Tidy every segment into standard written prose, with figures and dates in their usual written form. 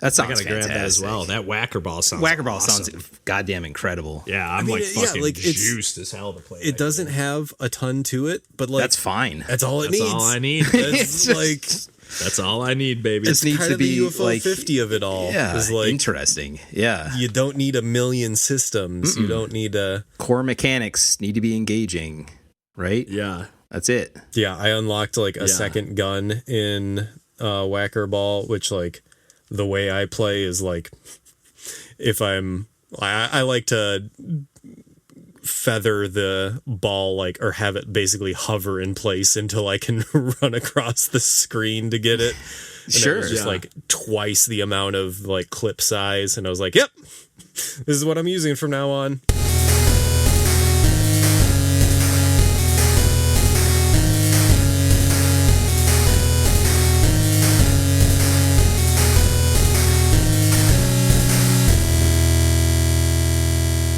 That sounds I gotta grab that as well. That Whackerball sounds awesome. Sounds goddamn incredible. Yeah, I'm fucking juiced as hell to play. It doesn't have a ton to it, but that's fine. That's all it needs. That's all I need. That's all I need, baby. It's kind of the UFO 50 of it all. Yeah, interesting. Yeah. You don't need a million systems. You don't need core mechanics need to be engaging, right? Yeah. That's it. Yeah, I unlocked a second gun in Whackerball, which the way I play is if I like to feather the ball or have it basically hover in place until I can run across the screen to get it. And sure. It was just twice the amount of clip size, and I was like, yep, this is what I'm using from now on.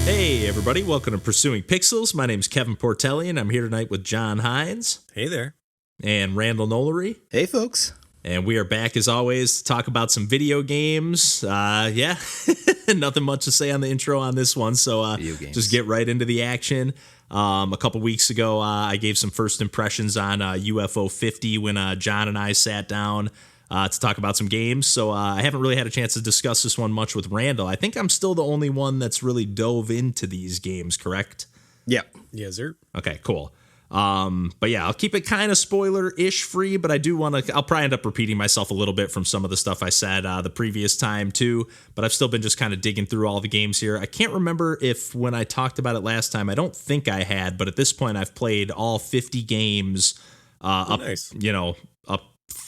Hey everybody, welcome to Pursuing Pixels. My name's Kevin Portelli, and I'm here tonight with John Hines. Hey there. And Randall Nolery. Hey folks. And we are back as always to talk about some video games. Nothing much to say on the intro on this one, so just get right into the action. A couple weeks ago, I gave some first impressions on UFO 50 when John and I sat down to talk about some games. So I haven't really had a chance to discuss this one much with Randall. I think I'm still the only one that's really dove into these games, correct? Yep. Yes, sir. Okay, cool. But yeah, I'll keep it kind of spoiler-ish free, but I do want to, I'll probably end up repeating myself a little bit from some of the stuff I said the previous time too, but I've still been just kind of digging through all the games here. I can't remember if when I talked about it last time, I don't think I had, but at this point I've played all 50 games up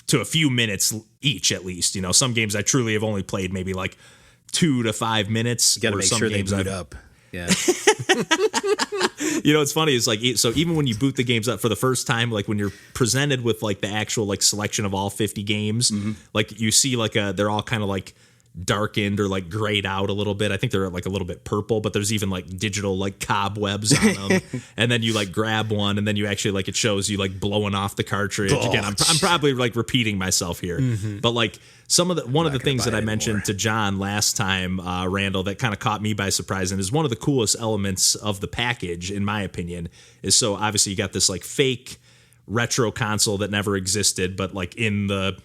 to a few minutes each at least. You know, some games I truly have only played maybe 2 to 5 minutes. You gotta make sure they boot up. Yeah. You know, it's funny. It's so even when you boot the games up for the first time, when you're presented with the actual selection of all 50 games, you see they're all kind of darkened or grayed out a little bit. I think they're a little bit purple, but there's even digital cobwebs on them. And then you grab one, and then you actually it shows you blowing off the cartridge. Again, I'm probably repeating myself here, but one of the things that I mentioned to John last time, Randall, that kind of caught me by surprise and is one of the coolest elements of the package, in my opinion, is so obviously you got this fake retro console that never existed, but in the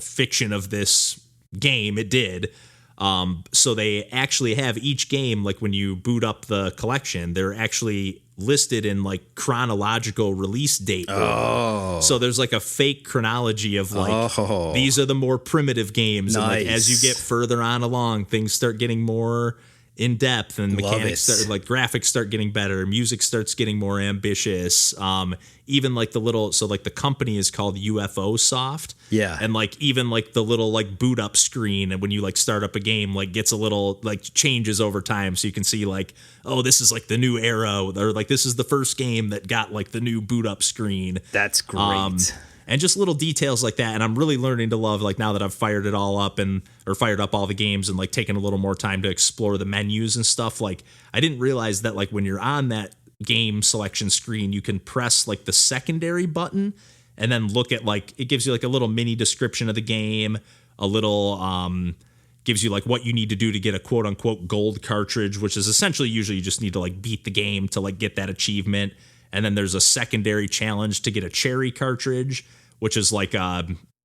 fiction of this game it did. So they actually have each game, when you boot up the collection, they're actually listed in chronological release date order. So there's a fake chronology of these are the more primitive games. Nice. And as you get further on along, things start getting more in depth, and mechanics start, graphics start getting better, music starts getting more ambitious. Even the company is called UFO Soft. Yeah. And even the little boot up screen, and when you start up a game, gets a little changes over time, so you can see oh, this is the new era, or this is the first game that got the new boot up screen. That's great. And just little details like that. And I'm really learning to love, now that I've fired it all up or fired up all the games and taking a little more time to explore the menus and stuff. I didn't realize that when you're on that game selection screen, you can press the secondary button and then look at it gives you a little mini description of the game, a little, gives you what you need to do to get a quote unquote gold cartridge, which is essentially usually you just need to beat the game to get that achievement. And then there's a secondary challenge to get a cherry cartridge, which is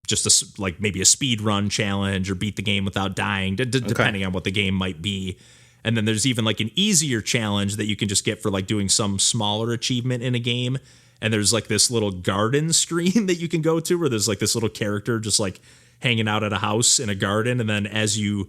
just maybe a speed run challenge or beat the game without dying, depending on what the game might be. And then there's even an easier challenge that you can just get for doing some smaller achievement in a game. And there's this little garden screen that you can go to where there's this little character just hanging out at a house in a garden. And then as you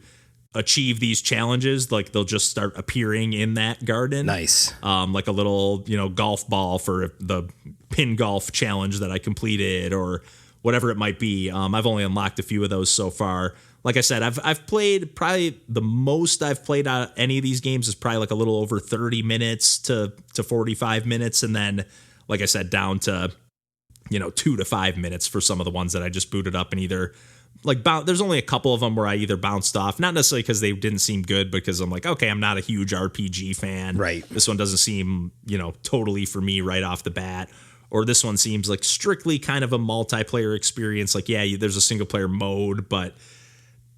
achieve these challenges, they'll just start appearing in that garden. Nice. A little, golf ball for the pin golf challenge that I completed or whatever it might be. I've only unlocked a few of those so far. Like I said, I've played probably the most I've played out of any of these games is probably a little over 30 minutes to 45 minutes. And then, like I said, down to, 2 to 5 minutes for some of the ones that I just booted up and either there's only a couple of them where I either bounced off, not necessarily because they didn't seem good, because I'm okay, I'm not a huge RPG fan. Right. This one doesn't seem, totally for me right off the bat. Or this one seems strictly kind of a multiplayer experience. Yeah, there's a single player mode, but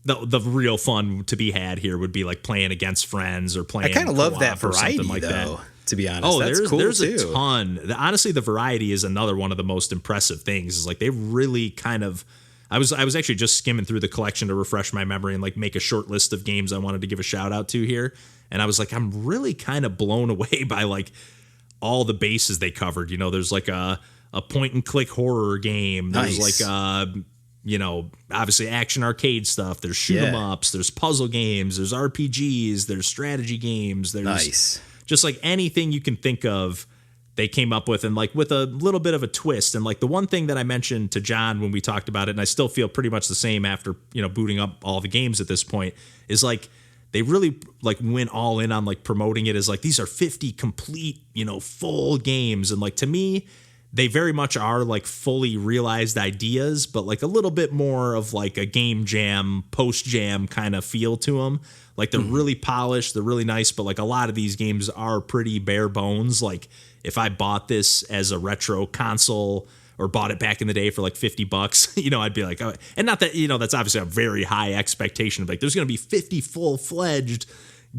the real fun to be had here would be like playing against friends or playing. I kind of love that variety, like though. That. To be honest, oh, that's there's cool there's too. a ton. Honestly, the variety is another one of the most impressive things. Is like they really kind of. I was actually just skimming through the collection to refresh my memory and like make a short list of games I wanted to give a shout out to here. And I was like, I'm really kind of blown away by like all the bases they covered. You know, there's like a point and click horror game. There's like you know, obviously action arcade stuff. There's shoot 'em ups. There's puzzle games. There's RPGs. There's strategy games. There's just like anything you can think of. They came up with, and like with a little bit of a twist. And like the one thing that I mentioned to John when we talked about it, and I still feel pretty much the same after, you know, booting up all the games at this point, is like they really like went all in on like promoting it as like these are 50 complete, you know, full games. And like to me, they very much are like fully realized ideas, but like a little bit more of like a game jam, post jam kind of feel to them. Like they're really polished, they're really nice, but like a lot of these games are pretty bare bones. Like if I bought this as a retro console or bought it back in the day for like $50, you know, I'd be like, oh, and not that, you know, that's obviously a very high expectation of like, there's going to be 50 full-fledged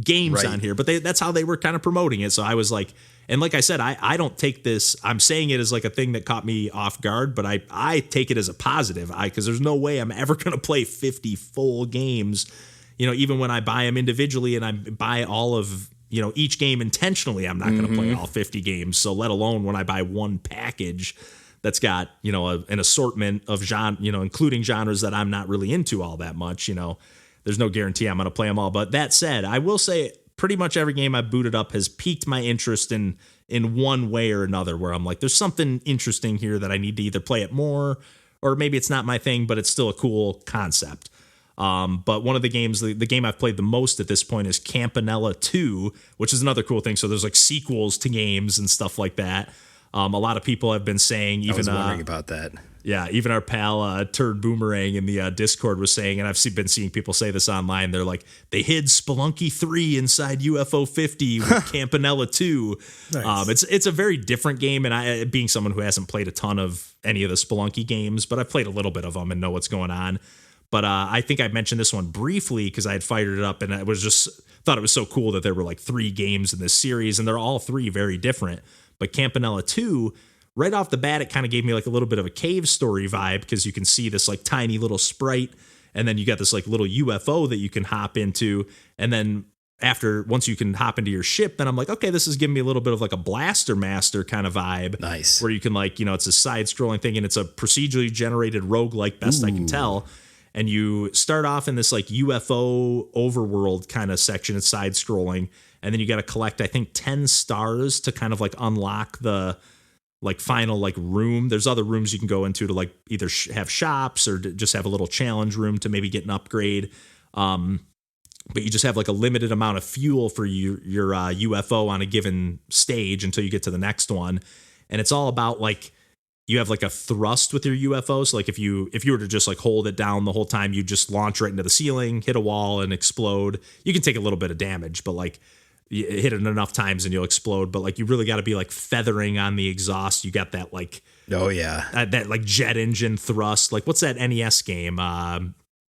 games on here, but that's how they were kind of promoting it. So I was like, and like I said, I don't take this, I'm saying it as like a thing that caught me off guard, but I take it as a positive, because there's no way I'm ever going to play 50 full games, you know, even when I buy them individually and I buy all of, you know, each game intentionally, I'm not going to play all 50 games. So let alone when I buy one package that's got, you know, an assortment of genre, you know, including genres that I'm not really into all that much, you know, there's no guarantee I'm going to play them all. But that said, I will say pretty much every game I booted up has piqued my interest in one way or another, where I'm like, there's something interesting here that I need to either play it more, or maybe it's not my thing, but it's still a cool concept. But one of the games, the game I've played the most at this point is Campanella 2, which is another cool thing. So there's like sequels to games and stuff like that. A lot of people have been saying, even I was wondering about that. Yeah, even our pal Turd Boomerang in the Discord was saying, and I've been seeing people say this online, they're like, they hid Spelunky 3 inside UFO 50 with Campanella 2. Nice. It's a very different game, and I, being someone who hasn't played a ton of any of the Spelunky games, but I've played a little bit of them and know what's going on. But I think I mentioned this one briefly because I had fired it up, and I was just thought it was so cool that there were like 3 games in this series, and they're all 3 very different. But Campanella 2, right off the bat, it kind of gave me like a little bit of a cave story vibe, because you can see this like tiny little sprite, and then you got this like little UFO that you can hop into, and then once you can hop into your ship, then I'm like, okay, this is giving me a little bit of like a Blaster Master kind of vibe. Nice. Where you can like, you know, it's a side-scrolling thing, and it's a procedurally generated roguelike, best I can tell. And you start off in this like UFO overworld kind of section. It's side scrolling. And then you got to collect, I think, 10 stars to kind of like unlock the like final like room. There's other rooms you can go into to like either have shops or just have a little challenge room to maybe get an upgrade. But you just have like a limited amount of fuel for your UFO on a given stage until you get to the next one. And it's all about like, you have like a thrust with your UFO. So like if you were to just like hold it down the whole time, you just launch right into the ceiling, hit a wall and explode. You can take a little bit of damage, but like you hit it enough times and you'll explode. But like you really got to be like feathering on the exhaust. You got that like, oh yeah, that like jet engine thrust. Like what's that NES game?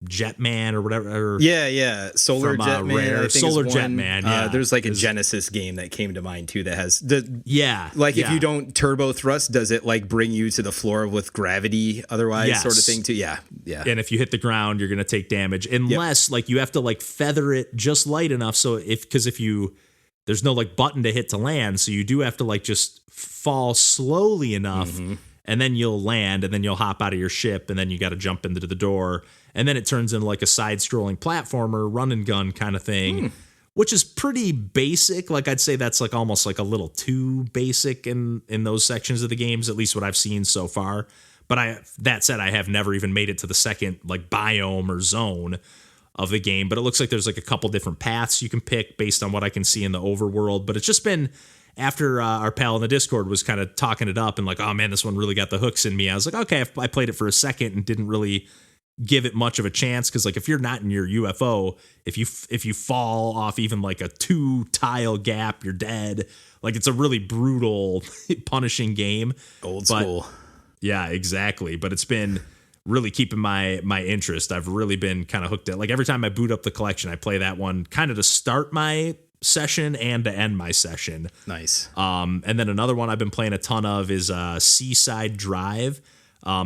Jetman or whatever. Yeah. Solar Jetman. Solar Jetman. Yeah. There's like a Genesis game that came to mind too that has if you don't turbo thrust, does it like bring you to the floor with gravity otherwise sort of thing too? Yeah. And if you hit the ground, you're gonna take damage unless like you have to like feather it just light enough. So if there's no like button to hit to land, so you do have to like just fall slowly enough. And then you'll land, and then you'll hop out of your ship, and then you got to jump into the door. And then it turns into like a side-scrolling platformer, run and gun kind of thing, which is pretty basic. Like I'd say that's like almost like a little too basic in those sections of the games, at least what I've seen so far. But that said, I have never even made it to the second like biome or zone of the game. But it looks like there's like a couple different paths you can pick based on what I can see in the overworld. But it's just been... After our pal in the Discord was kind of talking it up and like, oh man, this one really got the hooks in me. I was like, okay, I played it for a second and didn't really give it much of a chance. Cause like, if you're not in your UFO, if you fall off even like a 2-tile gap, you're dead. Like it's a really brutal, punishing game. Old school. Yeah, exactly. But it's been really keeping my interest. I've really been kind of hooked at, like, every time I boot up the collection, I play that one kind of to start my session and to end my session. Nice. And then another one I've been playing a ton of is Seaside Drive.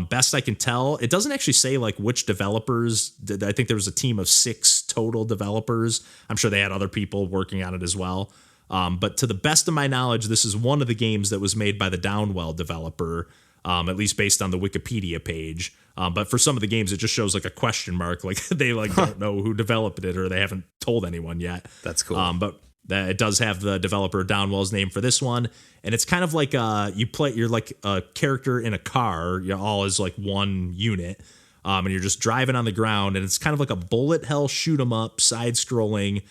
Best I can tell, it doesn't actually say like which developers did. I think there was a team of 6 total developers. I'm sure they had other people working on it as well. But to the best of my knowledge, this is one of the games that was made by the Downwell developer, at least based on the Wikipedia page. But for some of the games, it just shows like a question mark, like they like don't know who developed it or they haven't told anyone yet. That's cool. But it does have the developer Downwell's name for this one, and it's kind of like you're like a character in a car, you know, all as like one unit, and you're just driving on the ground, and it's kind of like a bullet hell shoot 'em up, side scrolling,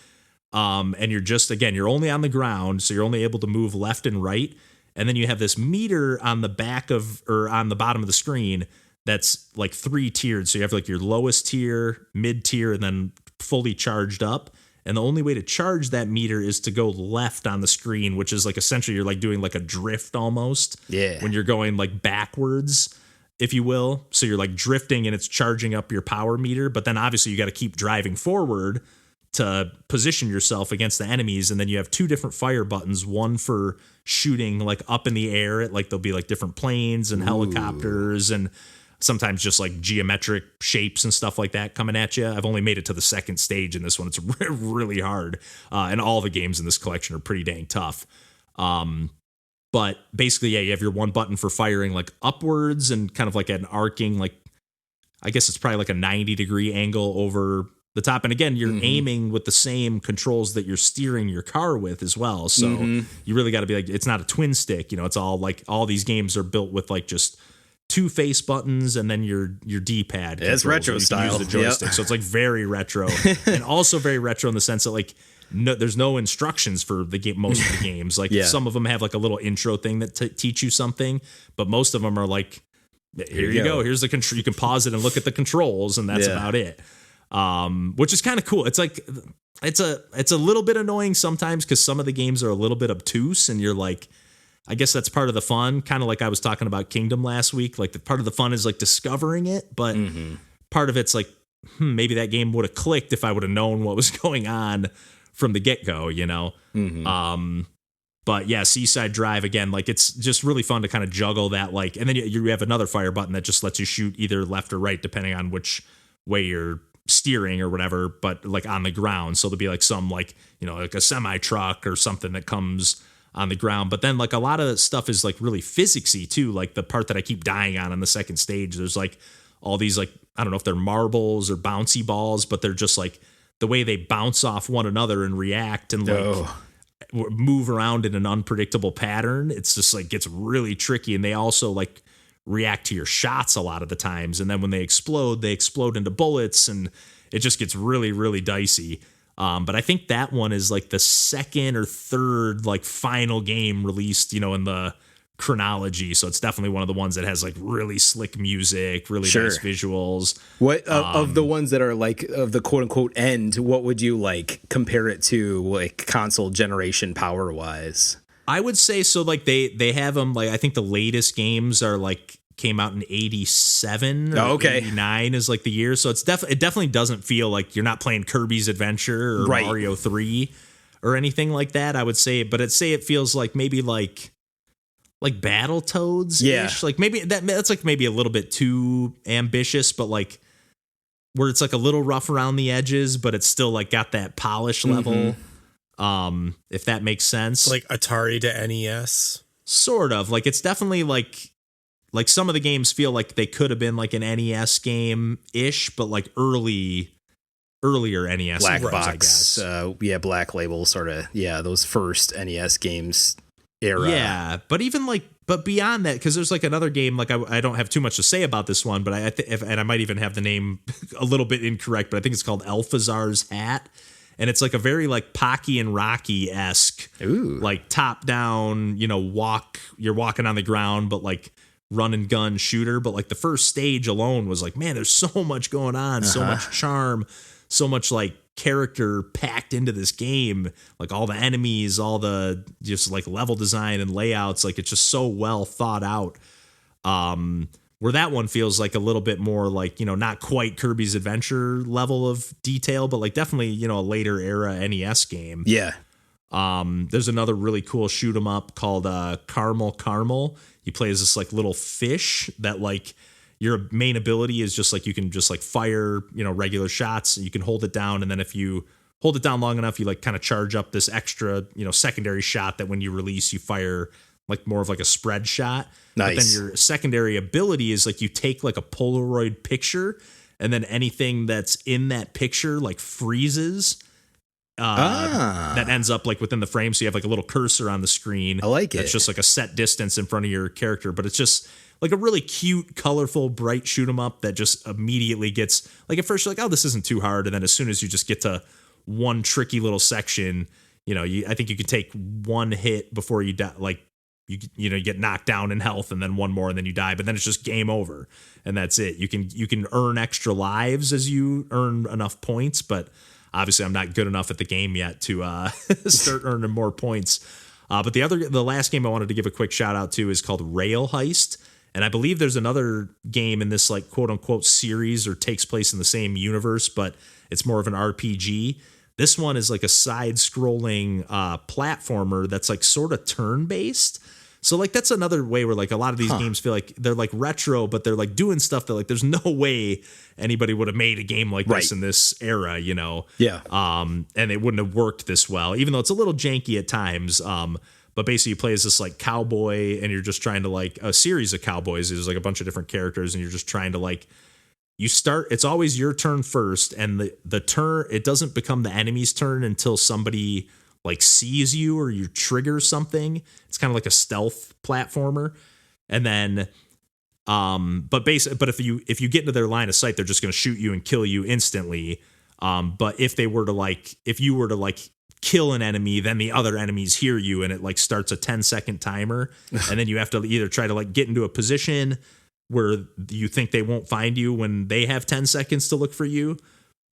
and you're only on the ground, so you're only able to move left and right, and then you have this meter on the back of or on the bottom of the screen that's like 3 tiered. So you have like your lowest tier, mid tier, and then fully charged up. And the only way to charge that meter is to go left on the screen, which is like essentially you're like doing like a drift almost. Yeah. When you're going like backwards, if you will. So you're like drifting and it's charging up your power meter. But then obviously you got to keep driving forward to position yourself against the enemies. And then you have 2 different fire buttons, one for shooting like up in the air at like there'll be like different planes and helicopters and sometimes just like geometric shapes and stuff like that coming at you. I've only made it to the 2nd stage in this one. It's really hard. And all the games in this collection are pretty dang tough. But basically, yeah, you have your one button for firing like upwards and kind of like an arcing, like, I guess it's probably like a 90-degree angle over the top. And again, you're aiming with the same controls that you're steering your car with as well. So you really got to be like, it's not a twin stick, you know, it's all like all these games are built with like just 2 face buttons and then your D-pad. It's retro style. Use the joystick. Yep. So it's like very retro and also very retro in the sense that like there's no instructions for the game. Most of the games, like some of them have like a little intro thing that teach you something, but most of them are like, here you go. Here's the control. You can pause it and look at the controls, and that's about it. Which is kind of cool. It's like it's a little bit annoying sometimes because some of the games are a little bit obtuse, and you're like, I guess that's part of the fun. Kind of like I was talking about Kingdom last week. Like the part of the fun is like discovering it, but part of it's like maybe that game would have clicked if I would have known what was going on from the get-go, you know. But yeah, Seaside Drive again, like it's just really fun to kind of juggle that, like, and then you have another fire button that just lets you shoot either left or right depending on which way you're steering or whatever, but like on the ground. So there'll be like some like, you know, like a semi truck or something that comes on the ground. But then like a lot of stuff is like really physicsy too. Like the part that I keep dying on the 2nd stage, there's like all these like, I don't know if they're marbles or bouncy balls, but they're just like the way they bounce off one another and react and like move around in an unpredictable pattern. It's just like gets really tricky. And they also like react to your shots a lot of the times. And then when they explode into bullets and it just gets really, really dicey. But I think that one is like the 2nd or 3rd like final game released, you know, in the chronology. So it's definitely one of the ones that has like really slick music, really nice visuals. What of the ones that are like of the quote unquote end, what would you like compare it to like console generation power wise? I would say so. Like they have them like I think the latest games are like came out in 87 or 89 is like the year. So it's it definitely doesn't feel like you're not playing Kirby's Adventure or Mario 3 or anything like that. I would say, but it feels like maybe like Battletoads ish. Like maybe that's like maybe a little bit too ambitious, but like where it's like a little rough around the edges, but it's still like got that polish level. If that makes sense. Like Atari to NES. Sort of. Like it's definitely like some of the games feel like they could have been like an NES game ish, but like earlier NES Black games, box, I guess. Black Label sort of, those first NES games era. Yeah, but even like, but beyond that, because there's like another game, like I don't have too much to say about this one, but and I might even have the name a little bit incorrect, but I think it's called Alphazar's Hat. And it's like a very like Pocky and Rocky-esque, like top down, you know, you're walking on the ground, but like run and gun shooter. But like the first stage alone was like, man, there's so much going on, so much charm, so much like character packed into this game. Like all the enemies, all the just like level design and layouts, like it's just so well thought out. where that one feels like a little bit more like, not quite Kirby's Adventure level of detail, but like definitely, a later era NES game. Yeah. There's another really cool shoot 'em up called Caramel. You play as this like little fish that like your main ability is just like you can just like fire, regular shots. You can hold it down, and then if you hold it down long enough, you like kind of charge up this extra, secondary shot that when you release, you fire like more of like a spread shot. Nice. But then your secondary ability is like you take like a Polaroid picture, and then anything that's in that picture like freezes. That ends up like within the frame, so you have like a little cursor on the screen. I like it. It's just like a set distance in front of your character, but it's just like a really cute, colorful, bright shoot 'em up that just immediately gets like at first you're like, oh, this isn't too hard, and then as soon as you just get to one tricky little section, I think you could take one hit before you die, like you get knocked down in health, and then one more, and then you die, but then it's just game over, and that's it. You can earn extra lives as you earn enough points, but obviously I'm not good enough at the game yet to start earning more points. But the last game I wanted to give a quick shout out to is called Rail Heist. And I believe there's another game in this like quote unquote series or takes place in the same universe, but it's more of an RPG. This one is like a side scrolling platformer that's like sort of turn based. So like that's another way where like a lot of these games feel like they're like retro, but they're like doing stuff that like there's no way anybody would have made a game like this in this era, Yeah. And it wouldn't have worked this well, even though it's a little janky at times. But basically you play as this like cowboy, and you're just trying to like a series of cowboys. There's like a bunch of different characters, and you're just trying to like it's always your turn first, and the turn, it doesn't become the enemy's turn until somebody like sees you or you trigger something. It's kind of like a stealth platformer. And then but if you get into their line of sight, they're just going to shoot you and kill you instantly. But if you were to like kill an enemy, then the other enemies hear you, and it like starts a 10-second timer, and then you have to either try to like get into a position where you think they won't find you when they have 10 seconds to look for you,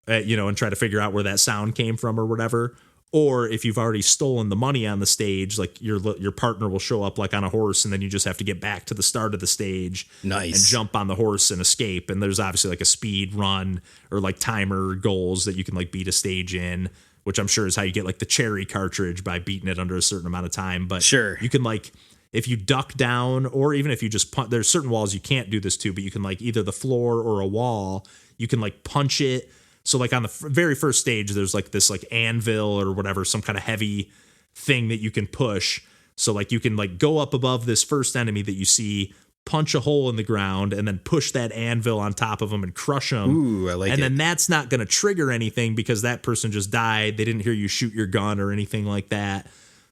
and try to figure out where that sound came from or whatever. Or if you've already stolen the money on the stage, like your partner will show up like on a horse, and then you just have to get back to the start of the stage. Nice. And jump on the horse and escape. And there's obviously like a speed run or like timer goals that you can like beat a stage in, which I'm sure is how you get like the cherry cartridge by beating it under a certain amount of time. But sure, you can like, if you duck down, or even if you just punch, there's certain walls you can't do this to, but you can like either the floor or a wall, you can like punch it. So like on the very first stage, there's like this like anvil or whatever, some kind of heavy thing that you can push. So like you can like go up above this first enemy that you see, punch a hole in the ground, and then push that anvil on top of them and crush them. Ooh, I like it. And then that's not going to trigger anything because that person just died. They didn't hear you shoot your gun or anything like that.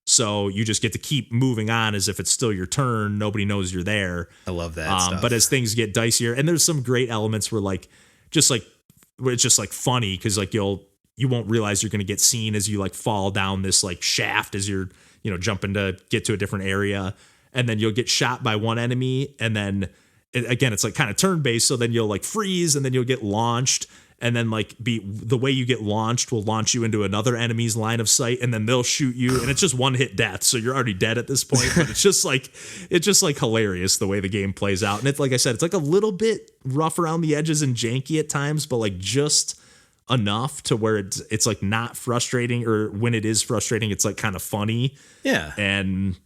So you just get to keep moving on as if it's still your turn. Nobody knows you're there. I love that stuff. But as things get dicier, and there's some great elements where it's just like funny because like you won't realize you're going to get seen as you like fall down this like shaft as you're jumping to get to a different area, and then you'll get shot by one enemy, and then it's like kind of turn based, so then you'll like freeze, and then you'll get launched, and then like the way you get launched will launch you into another enemy's line of sight, and then they'll shoot you, and it's just one hit death, so you're already dead at this point. But it's just like hilarious the way the game plays out. And it's like I said, it's like a little bit rough around the edges and janky at times, but like just enough to where it's like not frustrating, or when it is frustrating, it's like kind of funny. Yeah. And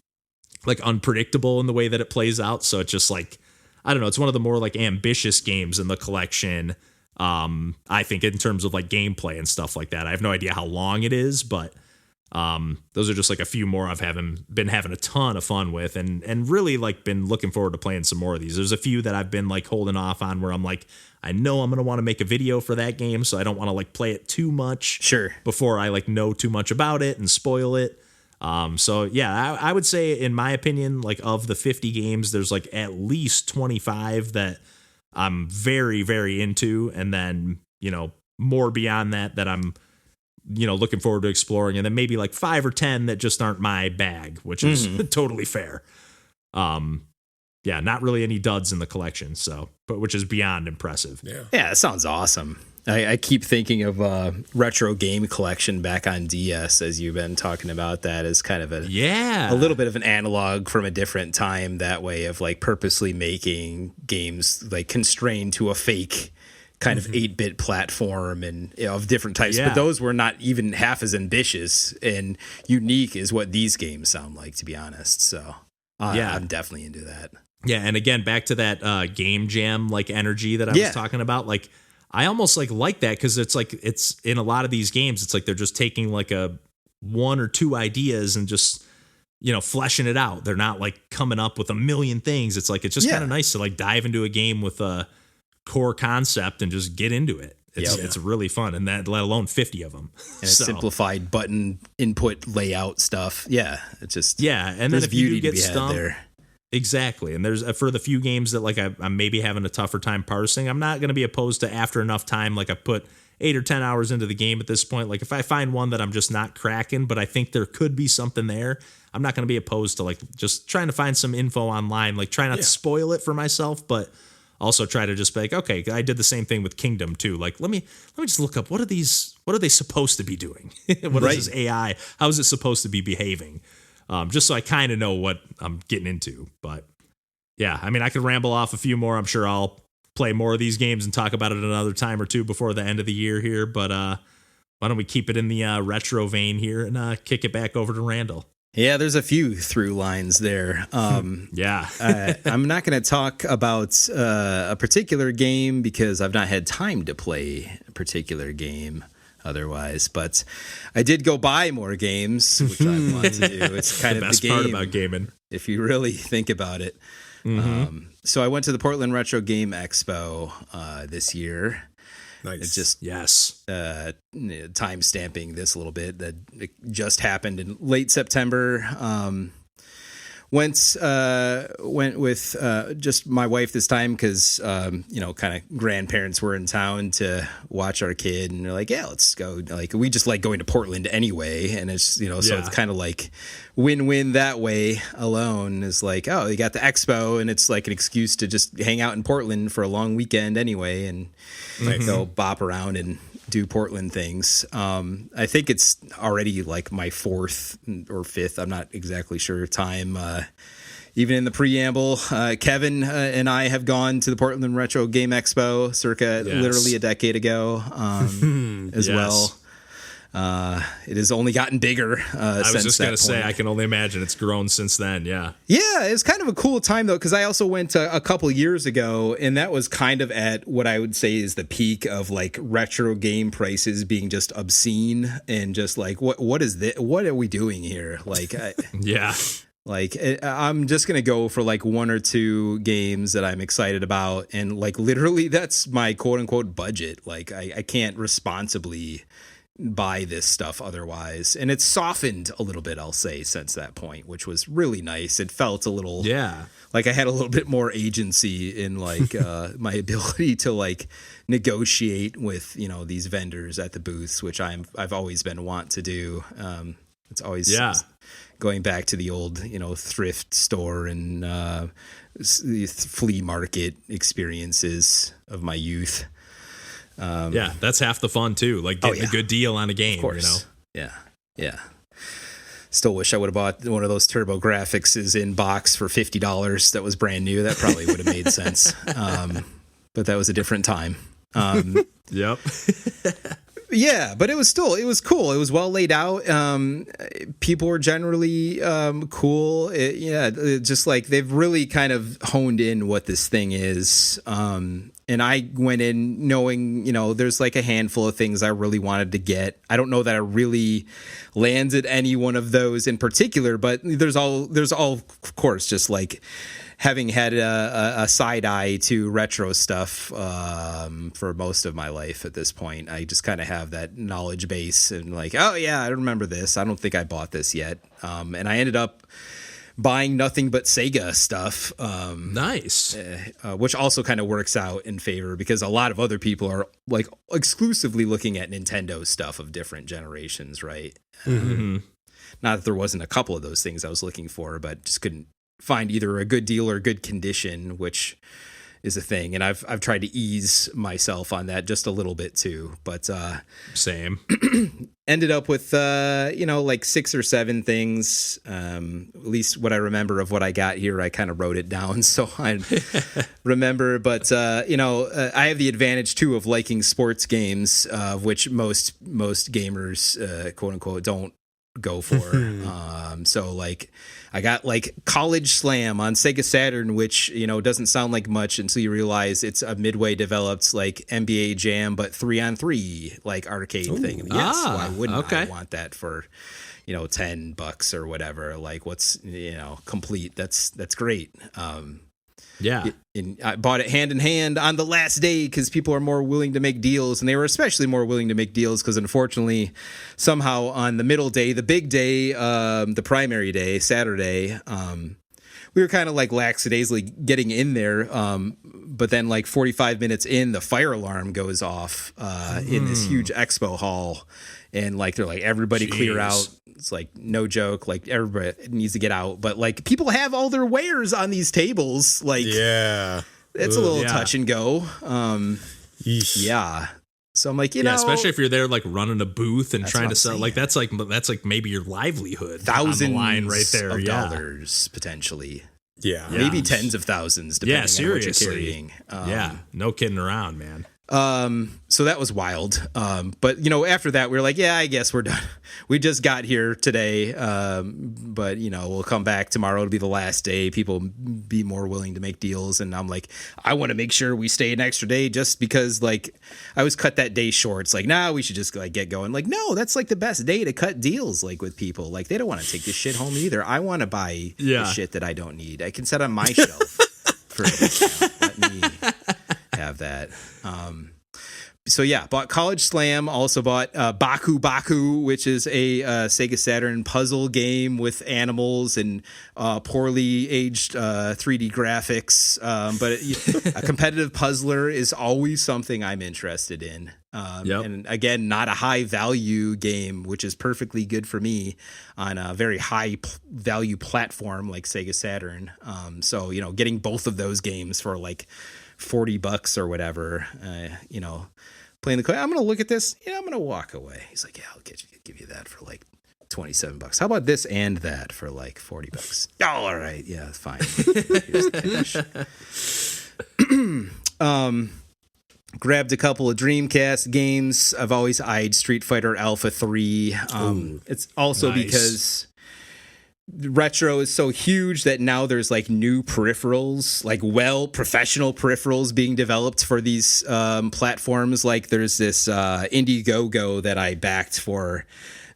like unpredictable in the way that it plays out. So it's just like, I don't know, it's one of the more like ambitious games in the collection. I think in terms of like gameplay and stuff like that. I have no idea how long it is, but those are just like a few more I've been having a ton of fun with, and really like been looking forward to playing some more of these. There's a few that I've been like holding off on where I'm like, I know I'm going to want to make a video for that game, so I don't want to like play it too much before I like know too much about it and spoil it. So yeah, I would say in my opinion, like of the 50 games, there's like at least 25 that I'm very, very into. And then, more beyond that I'm, looking forward to exploring. And then maybe like 5 or 10 that just aren't my bag, which is totally fair. Yeah, not really any duds in the collection. So, but which is beyond impressive. Yeah, that sounds awesome. I keep thinking of retro game collection back on DS, as you've been talking about that as kind of a little bit of an analog from a different time that way of like purposely making games like constrained to a fake kind of 8-bit platform and of different types. But those were not even half as ambitious and unique as what these games sound like, to be honest. So I'm definitely into that. Yeah, and again, back to that game jam like energy that I was talking about, like I almost like that because it's like it's in a lot of these games, it's like they're just taking like a 1 or 2 ideas and just fleshing it out. They're not like coming up with a million things. It's like it's just kind of nice to like dive into a game with a core concept and just get into it. It's really fun, and that let alone 50 of them. And simplified button input layout stuff. Yeah, it's just and then if you get stumped there. Exactly. And there's for the few games that like I'm maybe having a tougher time parsing, I'm not going to be opposed to after enough time, like I put 8 or 10 hours into the game at this point. Like if I find one that I'm just not cracking, but I think there could be something there, I'm not going to be opposed to like just trying to find some info online, like try not to spoil it for myself, but also try to just be like, okay, I did the same thing with Kingdom too. Like, let me just look up what are they supposed to be doing? What is this AI? How is it supposed to be behaving? Just so I kind of know what I'm getting into. But yeah, I mean, I could ramble off a few more. I'm sure I'll play more of these games and talk about it another time or two before the end of the year here. But why don't we keep it in the retro vein here and kick it back over to Randall? Yeah, there's a few through lines there. I'm not going to talk about a particular game because I've not had time to play a particular game otherwise, but I did go buy more games, which I want to do. It's kind of the best part about gaming, if you really think about it. So I went to the Portland Retro Game Expo this year. Nice. It's just time stamping this a little bit. That it just happened in late September. Went with just my wife this time because kind of grandparents were in town to watch our kid, and they're like, yeah, let's go. Like we just like going to Portland anyway, and it's so it's kind of like win-win that way alone. Is like, oh, you got the expo, and it's like an excuse to just hang out in Portland for a long weekend anyway, and go bop around and do Portland things. I think it's already like my 4th or 5th, I'm not exactly sure, time. Even in the preamble, Kevin and I have gone to the Portland Retro Game Expo circa literally a decade ago as well. It has only gotten bigger I was since just going to say, point. I can only imagine it's grown since then, Yeah, it's kind of a cool time, though, because I also went a couple years ago, and that was kind of at what I would say is the peak of, like, retro game prices being just obscene and just, like, what is this? What are we doing here? Like, Like, I'm just going to go for, like, 1 or 2 games that I'm excited about, and, like, literally that's my quote-unquote budget. Like, I can't responsibly buy this stuff otherwise, and it's softened a little bit, I'll say, since that point, which was really nice. It felt a little like I had a little bit more agency in like my ability to like negotiate with these vendors at the booths, which I've always been want to do. It's always going back to the old thrift store and flea market experiences of my youth. That's half the fun too. Like getting a good deal on a game, of course. Yeah. Still wish I would have bought one of those Turbo Graphics in box for $50. That was brand new. That probably would have made sense. But that was a different time. Yep. Yeah, but it was cool. It was well laid out. People were generally cool. Just like they've really kind of honed in what this thing is. And I went in knowing, there's like a handful of things I really wanted to get. I don't know that I really landed any one of those in particular, but there's all, of course, just like having had a side eye to retro stuff for most of my life at this point. I just kind of have that knowledge base and like, oh yeah, I remember this. I don't think I bought this yet. And I ended up buying nothing but Sega stuff. Nice. Which also kind of works out in favor because a lot of other people are like exclusively looking at Nintendo stuff of different generations, right? Not that there wasn't a couple of those things I was looking for, but just couldn't find either a good deal or good condition, which is a thing, and I've tried to ease myself on that just a little bit too, but Same. ended up with like 6 or 7 things, at least what I remember of what I got here. I kind of wrote it down so I remember, but I have the advantage too of liking sports games, which most gamers quote unquote don't go for. So like I got like College Slam on Sega Saturn, which doesn't sound like much until you realize it's a Midway developed like NBA Jam but 3-on-3 like arcade thing. And yes, why wouldn't I want that for $10 or whatever? Like what's complete. That's great. Yeah. And I bought it hand in hand on the last day because people are more willing to make deals, and they were especially more willing to make deals because unfortunately somehow on the middle day, the big day, the primary day, Saturday, we were kind of like lackadaisically getting in there, but then like 45 minutes in, the fire alarm goes off in this huge expo hall, and like they're like, everybody clear out. It's like no joke, like everybody needs to get out, but like people have all their wares on these tables, like it's a little touch and go. Yeah, so I'm like, especially if you're there like running a booth and trying to sell, like that's like maybe your livelihood, thousands on the line right there of dollars potentially. Maybe tens of thousands depending on what you're carrying. No kidding around, man. So that was wild. But after that we were like, I guess we're done. We just got here today. But we'll come back tomorrow. It'll be the last day. People be more willing to make deals. And I'm like, I want to make sure we stay an extra day just because like I was cut that day short. It's like, we should just like get going. Like, no, that's like the best day to cut deals. Like with people, like they don't want to take this shit home either. I want to buy the shit that I don't need. I can set on my shelf for a discount. Let me have that. So bought College Slam, also bought Baku Baku, which is a Sega Saturn puzzle game with animals and poorly aged 3D graphics, but a competitive puzzler is always something I'm interested in. And again, not a high value game, which is perfectly good for me on a very high value platform like Sega Saturn. So getting both of those games for like $40 or whatever, playing the I'm gonna look at this, I'm gonna walk away. He's like, I'll give you that for like $27. How about this and that for like $40? All right, that's fine. Here's the cash. Grabbed a couple of Dreamcast games. I've always eyed Street Fighter Alpha 3. It's also because retro is so huge that now there's like new peripherals, like professional peripherals being developed for these platforms. Like there's this Indiegogo that I backed for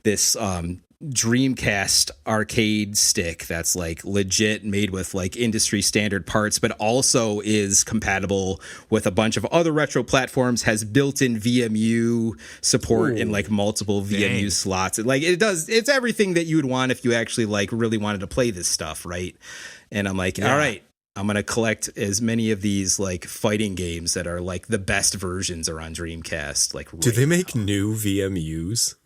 this Dreamcast arcade stick that's like legit made with like industry standard parts, but also is compatible with a bunch of other retro platforms, has built-in VMU support in like multiple VMU slots. It's everything that you would want if you actually like really wanted to play this stuff, right? And I'm like, all right, I'm going to collect as many of these like fighting games that are like the best versions are on Dreamcast. Like, do they make new VMUs?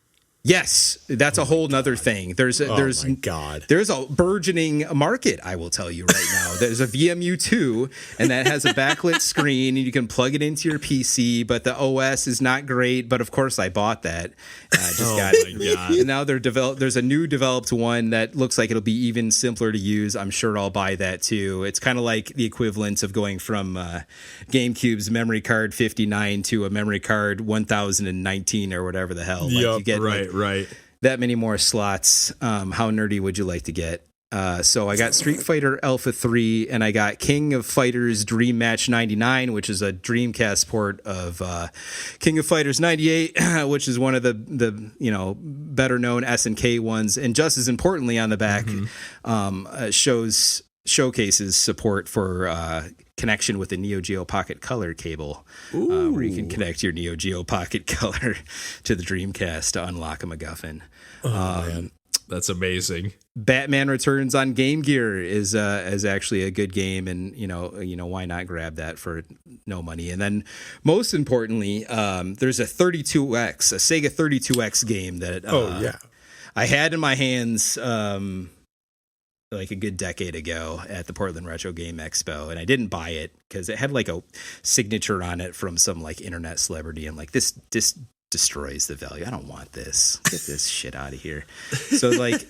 Yes, that's a whole nother thing. There's a burgeoning market, I will tell you right now. There's a VMU 2, and that has a backlit screen, and you can plug it into your PC, but the OS is not great. But of course, I bought that. I just got it. God. And now there's a new developed one that looks like it'll be even simpler to use. I'm sure I'll buy that too. It's kind of like the equivalent of going from GameCube's memory card 59 to a memory card 1019 or whatever the hell. Like you get Right. that many more slots. How nerdy would you like to get? So I got Street Fighter Alpha 3, and I got King of Fighters Dream Match 99, which is a Dreamcast port of King of Fighters 98, which is one of the better known SNK ones. And just as importantly, on the back, showcases support for connection with the Neo Geo Pocket Color cable, where you can connect your Neo Geo Pocket Color to the Dreamcast to unlock a MacGuffin. Man. That's amazing. Batman Returns on Game Gear is actually a good game, and why not grab that for no money? And then most importantly, there's a Sega 32X game that I had in my hands like a good decade ago at the Portland Retro Game Expo, and I didn't buy it because it had like a signature on it from some like internet celebrity. I'm like, this destroys the value. I don't want this. Get this shit out of here. So like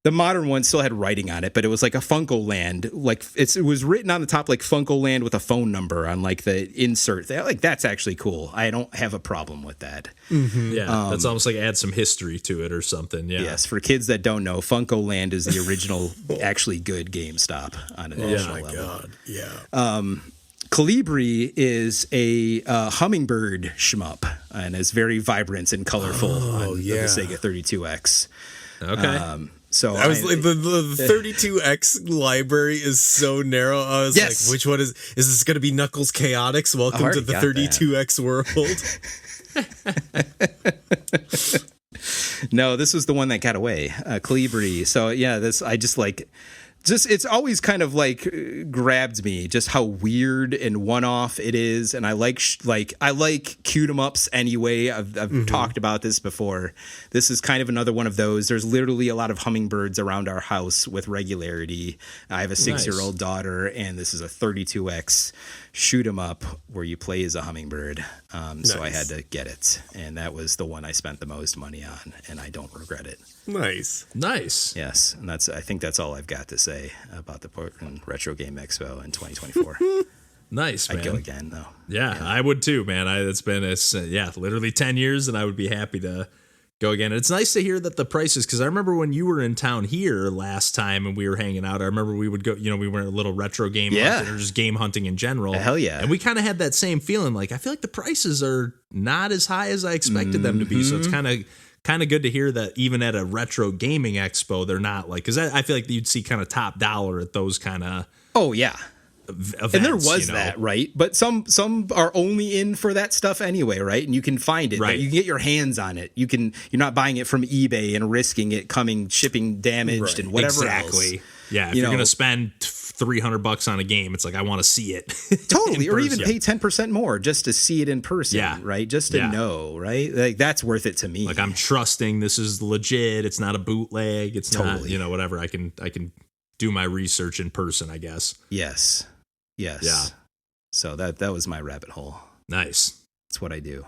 the modern one still had writing on it, but it was like a Funko Land. Like it was written on the top like Funko Land with a phone number on like the insert. Like that's actually cool. I don't have a problem with that. Mm-hmm. Yeah, that's almost like add some history to it or something. Yeah. Yes, for kids that don't know, Funko Land is the original, actually good GameStop on a national level. God, yeah. Colibri is a hummingbird shmup and is very vibrant and colorful on the Sega 32X. Okay. So I was like, the 32X library is so narrow. I was like, which one is this going to be Knuckles Chaotix? Welcome to the 32X world. No, this was the one that got away. Colibri. So yeah, it's always kind of like grabbed me just how weird and one-off it is, and I like cute 'em ups anyway. I've talked about this before. This is kind of another one of those. There's literally a lot of hummingbirds around our house with regularity. I have a 6-year-old daughter, and this is a 32X shoot 'em up where you play as a hummingbird. So I had to get it, and that was the one I spent the most money on, and I don't regret it. Nice. Yes, and I think that's all I've got to say about the Portland Retro Game Expo in 2024. Nice, man. I'd go again, though. Yeah, I would too, man. It's been literally 10 years, and I would be happy to go again. And it's nice to hear that the prices, because I remember when you were in town here last time and we were hanging out, I remember we would go, we went a little retro game hunting or just game hunting in general. Hell yeah. And we kind of had that same feeling. Like, I feel like the prices are not as high as I expected them to be. So it's kind of good to hear that even at a retro gaming expo, they're not like, because I feel like you'd see kind of top dollar at those kind of events, and there was that, right? But some are only in for that stuff anyway, right? And you can find it, right? You can get your hands on it. You're not buying it from eBay and risking it shipping damaged and whatever else. Yeah, if you're going to spend $300 on a game, it's like, I want to see it. Totally. Or even pay 10% more just to see it in person, right? Just to know, right? Like, that's worth it to me. Like, I'm trusting this is legit. It's not a bootleg. It's not, whatever. I can do my research in person, I guess. Yes. Yeah. So that was my rabbit hole. Nice. That's what I do.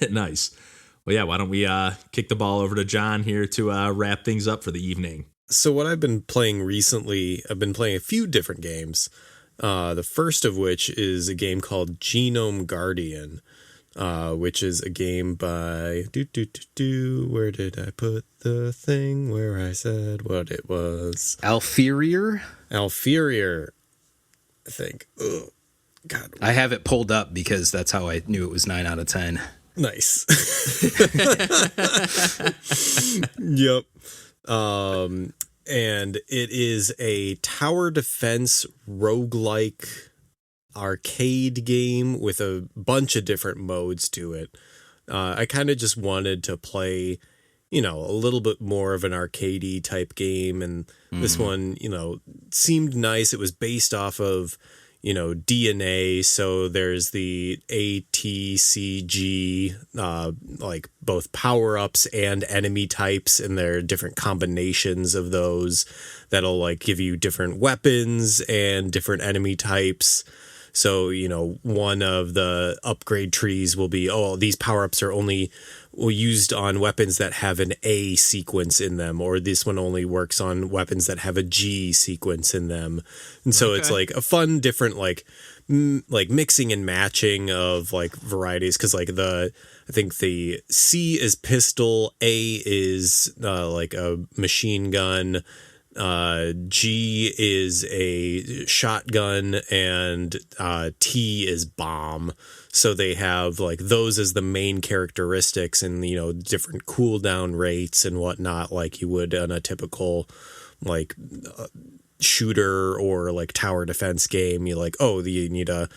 Nice. Well, yeah, why don't we kick the ball over to John here to wrap things up for the evening. So what I've been playing recently, I've been playing a few different games. The first of which is a game called Genome Guardian, which is a game by where did I put the thing where I said what it was? Alferier, I think. Oh, God. I have it pulled up because that's how I knew it was 9 out of 10. Nice. Yep. And it is a tower defense roguelike arcade game with a bunch of different modes to it. I kind of just wanted to play, a little bit more of an arcadey type game. And this one, seemed nice. It was based off of, DNA. So there's the ATCG, like both power-ups and enemy types, and there are different combinations of those that'll like give you different weapons and different enemy types. So, one of the upgrade trees will be, these power-ups are only used on weapons that have an A sequence in them, or this one only works on weapons that have a G sequence in them. And so it's like a fun, different, like mixing and matching of like varieties. Cause like I think the C is pistol, A is like a machine gun, G is a shotgun, and T is bomb. So they have like those as the main characteristics, and different cooldown rates and whatnot, like you would on a typical like shooter or like tower defense game. You need to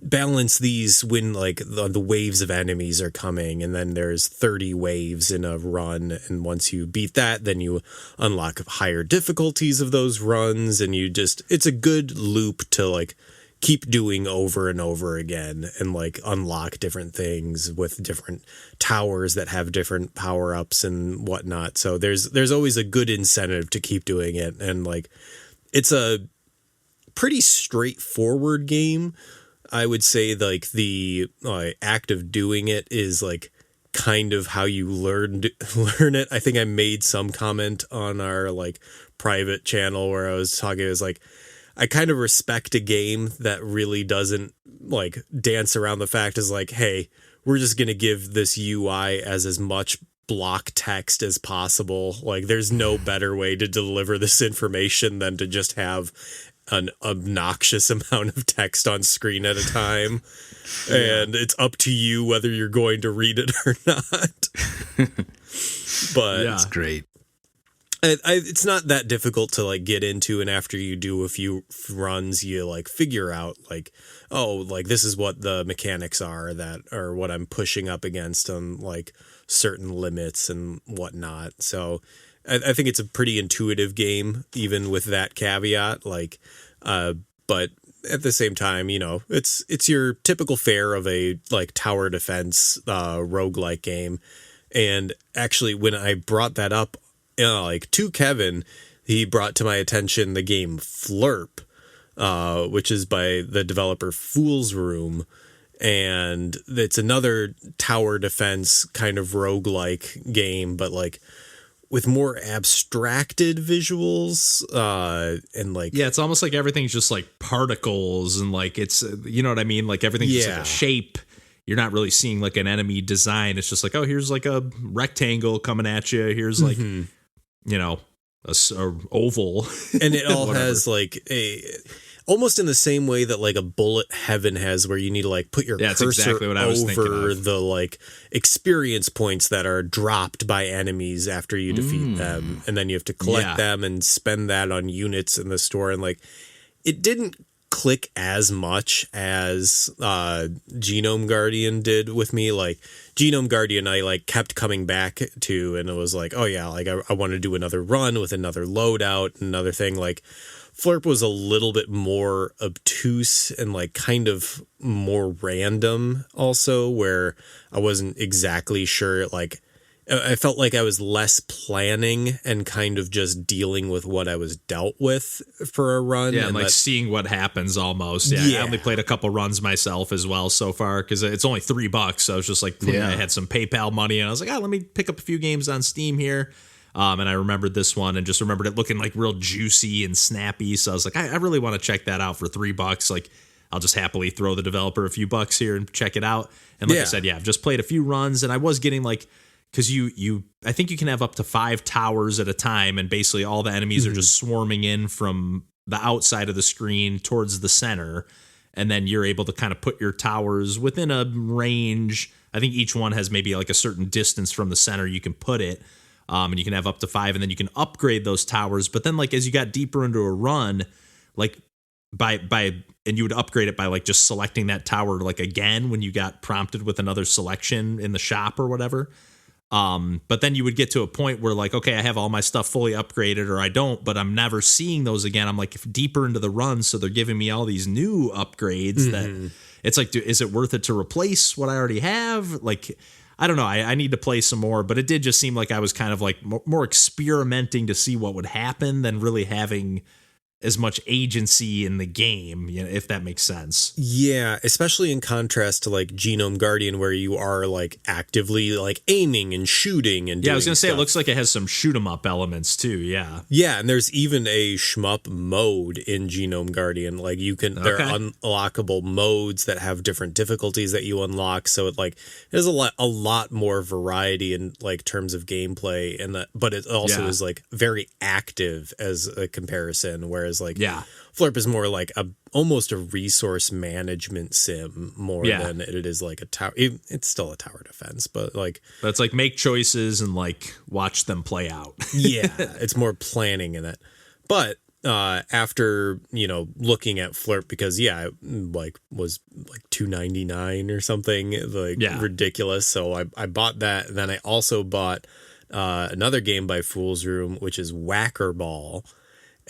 balance these when like the waves of enemies are coming, and then there's 30 waves in a run, and once you beat that, then you unlock higher difficulties of those runs, and it's a good loop to like keep doing over and over again and like unlock different things with different towers that have different power-ups and whatnot. So there's always a good incentive to keep doing it. And like, it's a pretty straightforward game. I would say like the act of doing it is like kind of how you learn it. I think I made some comment on our like private channel where I was talking, it was like, I kind of respect a game that really doesn't like dance around the fact is like, hey, we're just going to give this UI as much block text as possible. Like there's no better way to deliver this information than to just have an obnoxious amount of text on screen at a time. And it's up to you whether you're going to read it or not. But That's great. it's not that difficult to like get into, and after you do a few runs you like figure out like, oh, like this is what the mechanics are that are what I'm pushing up against on like certain limits and whatnot. So I think it's a pretty intuitive game even with that caveat, like but at the same time, you know, it's your typical fare of a like tower defense roguelike game. And actually when I brought that up like to Kevin, he brought to my attention the game FLERP, which is by the developer Fool's Room, and it's another tower defense kind of roguelike game, but like with more abstracted visuals and like it's almost like everything's just like particles and like it's you know what I mean, like everything's just like a shape. You're not really seeing like an enemy design. It's just like, oh, here's like a rectangle coming at you. Here's like you know, a oval. And it all has like a almost in the same way that like a bullet heaven has, where you need to like put your cursor exactly what I was over the like experience points that are dropped by enemies after you defeat them. And then you have to collect them and spend that on units in the store. And like, it didn't click as much as Genome Guardian did with me. Like Genome Guardian I like kept coming back to, and it was like, oh yeah, like I want to do another run with another loadout, another thing. Like FLERP was a little bit more obtuse and like kind of more random also, where I wasn't exactly sure, like I felt like I was less planning and kind of just dealing with what I was dealt with for a run. Yeah, and like seeing what happens almost. Yeah, I only played a couple runs myself as well so far because it's only $3. So I was just like, I had some PayPal money and I was like, let me pick up a few games on Steam here. And I remembered this one and just remembered it looking like real juicy and snappy. So I was like, I really want to check that out for $3. Like, I'll just happily throw the developer a few bucks here and check it out. And like I said, I've just played a few runs and I was getting like, because I think you can have up to 5 towers at a time, and basically all the enemies are just swarming in from the outside of the screen towards the center, and then you're able to kind of put your towers within a range. I think each one has maybe like a certain distance from the center you can put it, and you can have up to 5, and then you can upgrade those towers. But then like as you got deeper into a run, like and you would upgrade it by like just selecting that tower like again when you got prompted with another selection in the shop or whatever. But then you would get to a point where like, okay, I have all my stuff fully upgraded, or I don't, but I'm never seeing those again. I'm like deeper into the run, so they're giving me all these new upgrades that it's like, is it worth it to replace what I already have? Like, I don't know. I need to play some more, but it did just seem like I was kind of like more experimenting to see what would happen than really having as much agency in the game, you know, if that makes sense. Yeah, especially in contrast to like Genome Guardian, where you are like actively like aiming and shooting and doing I was gonna say stuff. It looks like it has some shoot 'em up elements too. Yeah, and there's even a shmup mode in Genome Guardian. Like you can, there are unlockable modes that have different difficulties that you unlock. So it like there's a lot more variety in like terms of gameplay, and but it also is like very active as a comparison. Whereas like FLERP is more like almost a resource management sim more than it is like a tower. It's still a tower defense, but it's like make choices and like watch them play out. It's more planning in it. But after looking at FLERP, because it like was like $2.99 or something, like ridiculous. So I bought that, and then I also bought another game by Fool's Room, which is Whackerball.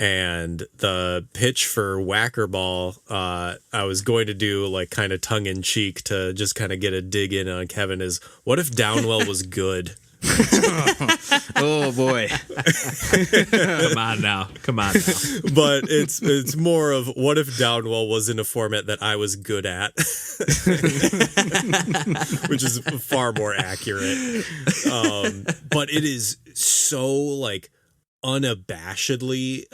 And the pitch for Whackerball, I was going to do like kind of tongue in cheek to just kind of get a dig in on Kevin is, what if Downwell was good? Oh boy. Come on now. But it's more of, what if Downwell was in a format that I was good at, which is far more accurate. But it is so like unabashedly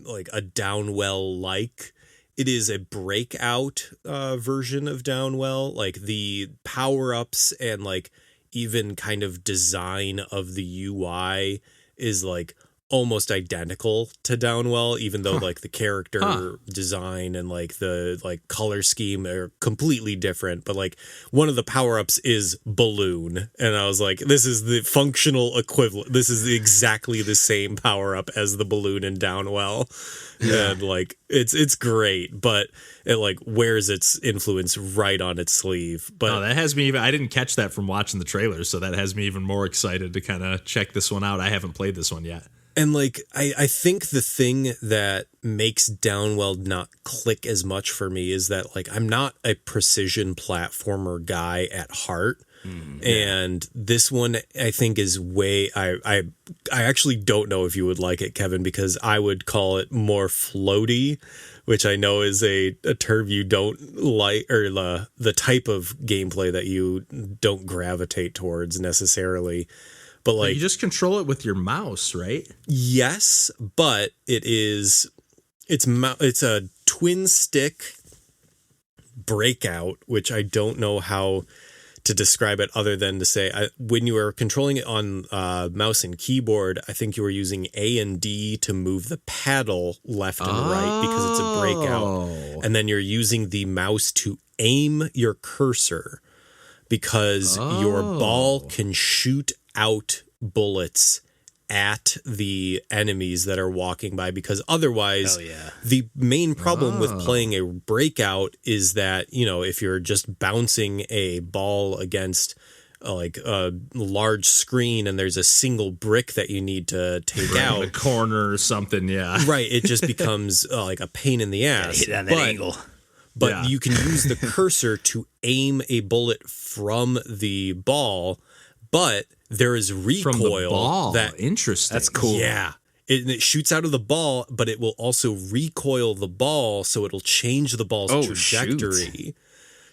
like a Downwell like. It is a breakout version of Downwell. Like the power-ups and like even kind of design of the UI is like almost identical to Downwell, even though like the character design and like the like color scheme are completely different. But like one of the power-ups is balloon, and I was like, this is the functional equivalent. This is exactly the same power-up as the balloon in Downwell. Yeah. And like it's great, but it like wears its influence right on its sleeve. But that has me even, I didn't catch that from watching the trailer, so that has me even more excited to kind of check this one out. I haven't played this one yet. And like I think the thing that makes Downwell not click as much for me is that like I'm not a precision platformer guy at heart. And this one I think is way I actually don't know if you would like it, Kevin, because I would call it more floaty, which I know is a term you don't like, or the type of gameplay that you don't gravitate towards necessarily. But like, you just control it with your mouse, right? Yes, but it's a twin stick breakout, which I don't know how to describe it other than to say when you were controlling it on mouse and keyboard, I think you were using A and D to move the paddle left and right because it's a breakout. And then you're using the mouse to aim your cursor because your ball can shoot out bullets at the enemies that are walking by, because otherwise the main problem with playing a breakout is that, you know, if you're just bouncing a ball against like a large screen and there's a single brick that you need to take out a corner or something, right, it just becomes like a pain in the ass. Hit on that angle. But you can use the cursor to aim a bullet from the ball, but there is recoil from the ball. That interesting. That's cool. Yeah. It shoots out of the ball, but it will also recoil the ball, so it'll change the ball's trajectory.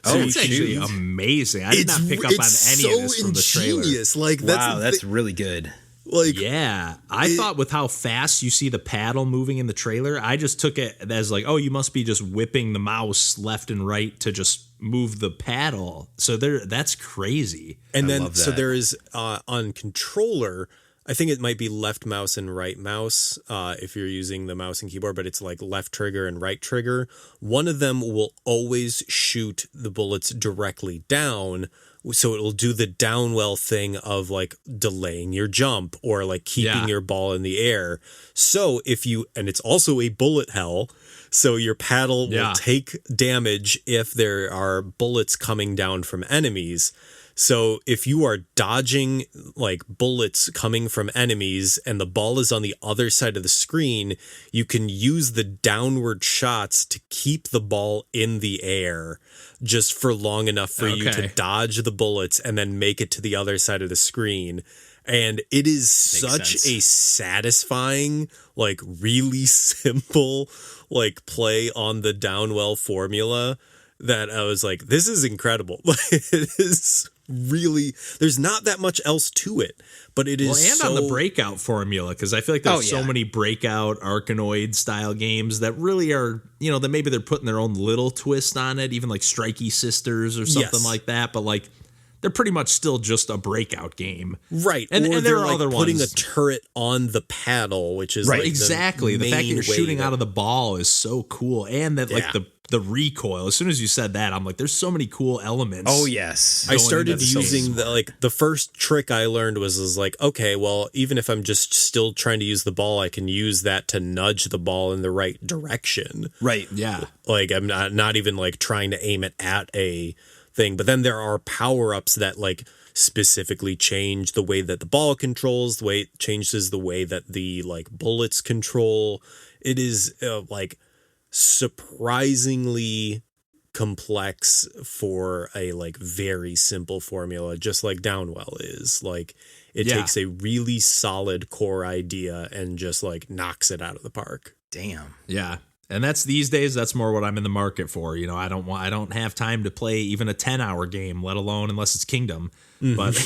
So that's actually amazing. I did not pick up on any of this from the trailer. Like, that's really good. Like, yeah, I thought with how fast you see the paddle moving in the trailer, I just took it as like, oh, you must be just whipping the mouse left and right to just move the paddle. So that's crazy. And then so there is on controller, I think it might be left mouse and right mouse if you're using the mouse and keyboard, but it's like left trigger and right trigger. One of them will always shoot the bullets directly down. So it'll do the Downwell thing of like delaying your jump or like keeping your ball in the air. So and it's also a bullet hell. So your paddle will take damage if there are bullets coming down from enemies. So if you are dodging like bullets coming from enemies and the ball is on the other side of the screen, you can use the downward shots to keep the ball in the air just for long enough for you to dodge the bullets and then make it to the other side of the screen. And it is such a satisfying, like really simple, like play on the Downwell formula that I was like, this is incredible. It is really, there's not that much else to it, but it is on the breakout formula, because I feel like there's so many breakout Arkanoid style games that really are, you know, that maybe they're putting their own little twist on it, even like Strikey Sisters or something like that, but like they're pretty much still just a breakout game, right? And there are like other putting ones. a turret on the paddle, which is right, like exactly. The fact that you're shooting out of the ball is so cool, and that like the recoil. As soon as you said that, I'm like, there's so many cool elements. Oh yes, I started using the first trick I learned was like, okay, well, even if I'm just still trying to use the ball, I can use that to nudge the ball in the right direction. Right. Yeah. Like I'm not even like trying to aim it at a thing, but then there are power-ups that like specifically change the way that the ball controls, the way it changes the way that the like bullets control. It is like surprisingly complex for a like very simple formula, just like Downwell is. Like it takes a really solid core idea and just like knocks it out of the park. Damn. Yeah. And that's these days, that's more what I'm in the market for. You know, I don't have time to play even a 10-hour game, let alone unless it's Kingdom. But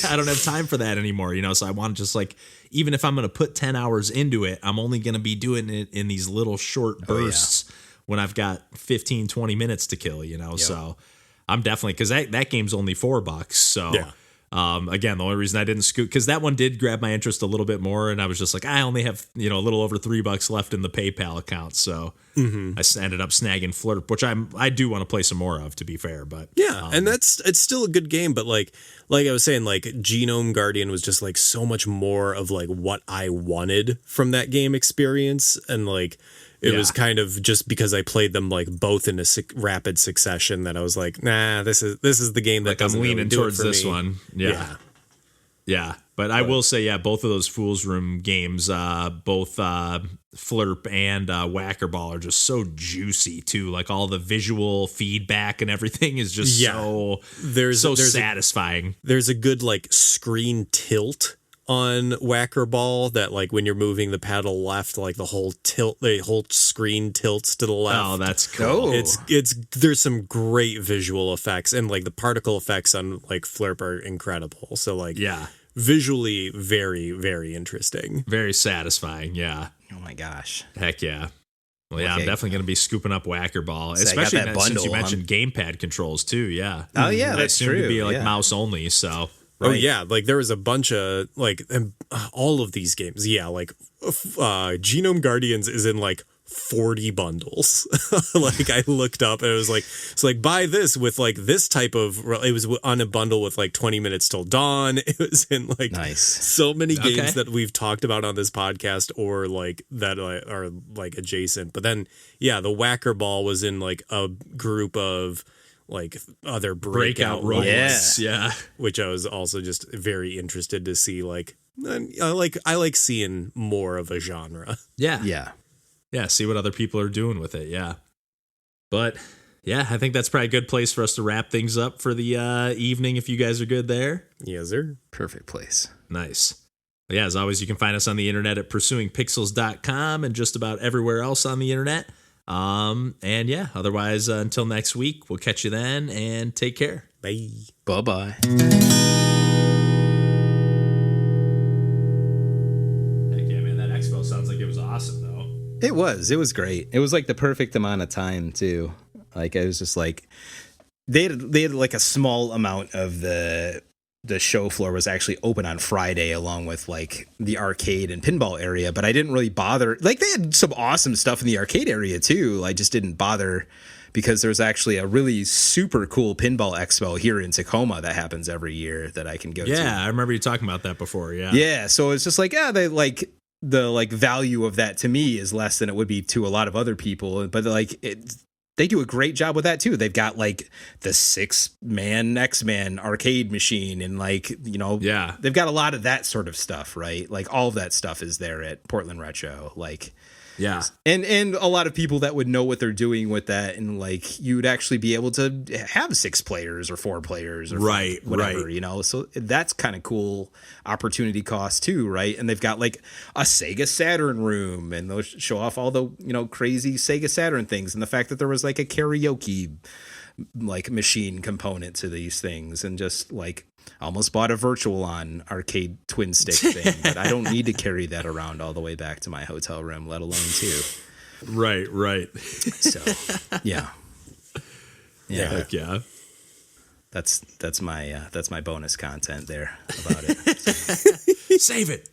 I don't have time for that anymore, you know, so I want to just like, even if I'm going to put 10 hours into it, I'm only going to be doing it in these little short bursts when I've got 15, 20 minutes to kill, you know. So I'm definitely, because that game's only $4. So again, the only reason I didn't scoot, because that one did grab my interest a little bit more, and I was just like, I only have, you know, a little over $3 left in the PayPal account, so I ended up snagging FLERP, which I do want to play some more of, to be fair, but and it's still a good game, but like I was saying, like Genome Guardian was just like so much more of like what I wanted from that game experience, and like it was kind of just because I played them like both in a rapid succession that I was like, nah, this is the game that like doesn't I'm leaning really do towards it for this me. one. Yeah. But I will say, both of those Fool's Room games, both FLERP and Whackerball are just so juicy too. Like all the visual feedback and everything is just so satisfying. There's a good like screen tilt on Whackerball that like when you're moving the paddle left, like the whole screen tilts to the left. Oh, that's cool. It's there's some great visual effects, and like the particle effects on like FLERP are incredible. So like visually very, very interesting. Very satisfying, Oh my gosh. Heck yeah. Well, I'm definitely going to be scooping up Whackerball, So especially since you bundle mentioned gamepad controls too, Oh yeah, that's soon true. to be like mouse only, so... Oh yeah, like there was a bunch of like all of these games. Yeah, like Genome Guardians is in like 40 bundles. Like I looked up and it was like, it's like buy this with like this type of, it was on a bundle with like 20 minutes till dawn. It was in like so many games that we've talked about on this podcast or like that are like adjacent. But then the Whackerball was in like a group of like other breakout roles, which I was also just very interested to see. Like I like seeing more of a genre. See what other people are doing with it. But I think that's probably a good place for us to wrap things up for the evening, if you guys are good there. Yes, sir. Perfect place. Nice. But as always, you can find us on the internet at pursuingpixels.com and just about everywhere else on the internet. Otherwise, until next week, we'll catch you then, and take care. Bye. Bye-bye. Heck yeah, man, that expo sounds like it was awesome, though. It was great. It was like the perfect amount of time too. Like I was just like, they had like a small amount of the show floor was actually open on Friday, along with like the arcade and pinball area, but I didn't really bother. Like they had some awesome stuff in the arcade area too. I just didn't bother because there's actually a really super cool pinball expo here in Tacoma that happens every year that I can go to. Yeah, I remember you talking about that before. Yeah, so it's just like, they like the like value of that to me is less than it would be to a lot of other people, but like they do a great job with that too. They've got like the 6-man X-Man arcade machine and like, you know, they've got a lot of that sort of stuff, right? Like all of that stuff is there at Portland Retro. Like, and a lot of people that would know what they're doing with that, and like you'd actually be able to have 6 players or 4 players or whatever, you know. So that's kind of cool opportunity cost too, right? And they've got like a Sega Saturn room, and they'll show off all the, you know, crazy Sega Saturn things, and the fact that there was like a karaoke like machine component to these things, and just like almost bought a Virtual On arcade twin stick thing, but I don't need to carry that around all the way back to my hotel room, let alone 2. Right. So, Heck yeah. That's my bonus content there about it. Save it.